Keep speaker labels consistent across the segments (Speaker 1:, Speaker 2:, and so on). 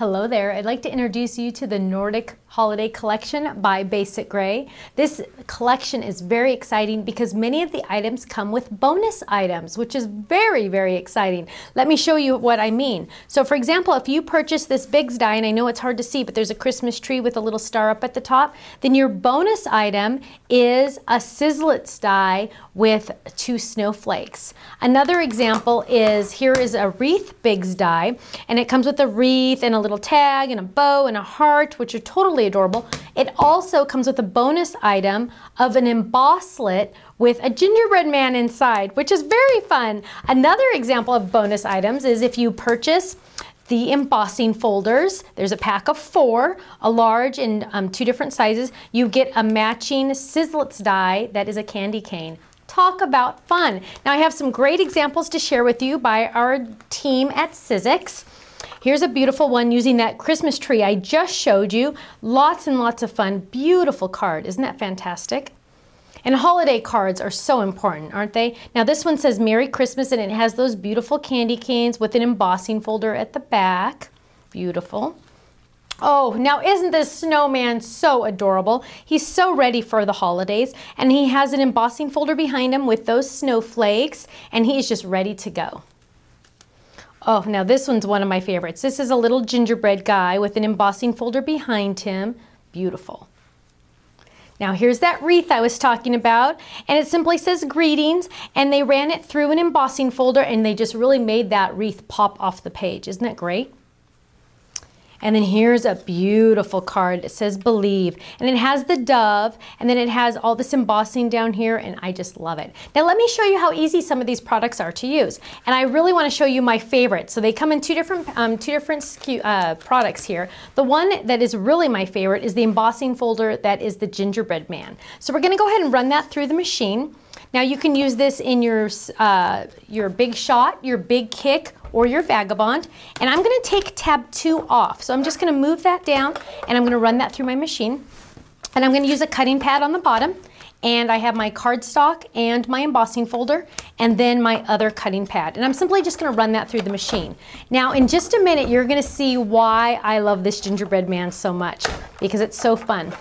Speaker 1: Hello there. I'd like to introduce you to the Nordic Holiday collection by BasicGrey. This collection is very exciting because many of the items come with bonus items, which is very, very exciting. Let me show you what I mean. So for example, if you purchase this Biggs die, and I know it's hard to see, but there's a Christmas tree with a little star up at the top, then your bonus item is a Sizzix die with 2 snowflakes. Another example is, here is a wreath Biggs die, and it comes with a wreath and a little tag and a bow and a heart, which are totally adorable. It also comes with a bonus item of an embosslet with a gingerbread man inside, which is very fun. Another example of bonus items is if you purchase the embossing folders. There's a pack of 4, a large in 2 different sizes. You get a matching Sizzix die that is a candy cane. Talk about fun. Now I have some great examples to share with you by our team at Sizzix. Here's a beautiful one using that Christmas tree I just showed you. Lots and lots of fun. Beautiful card. Isn't that fantastic? And holiday cards are so important, aren't they? Now this one says Merry Christmas, and it has those beautiful candy canes with an embossing folder at the back. Beautiful. Oh, now isn't this snowman so adorable? He's so ready for the holidays, and he has an embossing folder behind him with those snowflakes, and he's just ready to go. Oh, now this one's one of my favorites. This is a little gingerbread guy with an embossing folder behind him. Beautiful. Now here's that wreath I was talking about, and it simply says greetings, and they ran it through an embossing folder, and they just really made that wreath pop off the page. Isn't that great? And then here's a beautiful card. It says believe, and it has the dove, and then it has all this embossing down here, and I just love it. Now let me show you how easy some of these products are to use, and I really want to show you my favorite. So they come in two different products here. The one that is really my favorite is the embossing folder that is the gingerbread man. So we're going to go ahead and run that through the machine. Now you can use this in your Big Shot, your Big Kick, or your Vagabond, and I'm going to take tab 2 off. So I'm just going to move that down, and I'm going to run that through my machine, and I'm going to use a cutting pad on the bottom, and I have my cardstock and my embossing folder, and then my other cutting pad, and I'm simply just going to run that through the machine. Now in just a minute you're going to see why I love this gingerbread man so much, because it's so fun.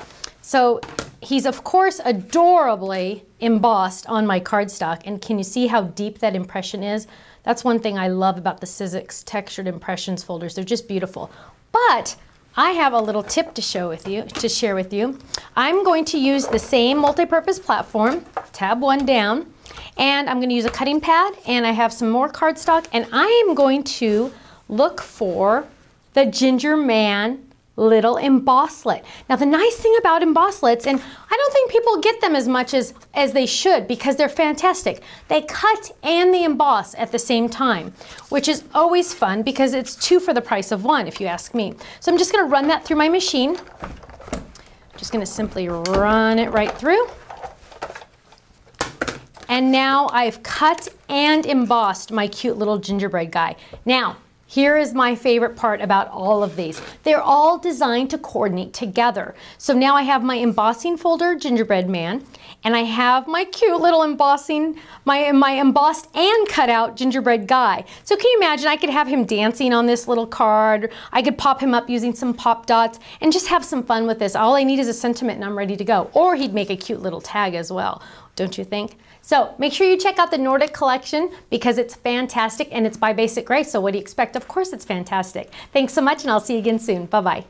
Speaker 1: So he's of course adorably embossed on my cardstock, and can you see how deep that impression is? That's one thing I love about the Sizzix textured impressions folders. They're just beautiful. But I have a little tip to share with you. I'm going to use the same multi-purpose platform, tab 1 down, and I'm going to use a cutting pad, and I have some more cardstock, and I am going to look for the Ginger Man little embosslet. Now the nice thing about embosslets, and I don't think people get them as much as they should, because they're fantastic. They cut and they emboss at the same time, which is always fun because it's 2 for the price of 1 if you ask me. So I'm just going to run that through my machine. Just going to simply run it right through. And now I've cut and embossed my cute little gingerbread guy. Now here is my favorite part about all of these. They're all designed to coordinate together. So now I have my embossing folder gingerbread man, and I have my cute little embossing, my embossed and cut out gingerbread guy. So can you imagine, I could have him dancing on this little card. I could pop him up using some pop dots and just have some fun with this. All I need is a sentiment and I'm ready to go. Or he'd make a cute little tag as well, don't you think? So make sure you check out the Nordic collection because it's fantastic, and it's by BasicGrey. So what do you expect? Of course it's fantastic. Thanks so much, and I'll see you again soon. Bye-bye.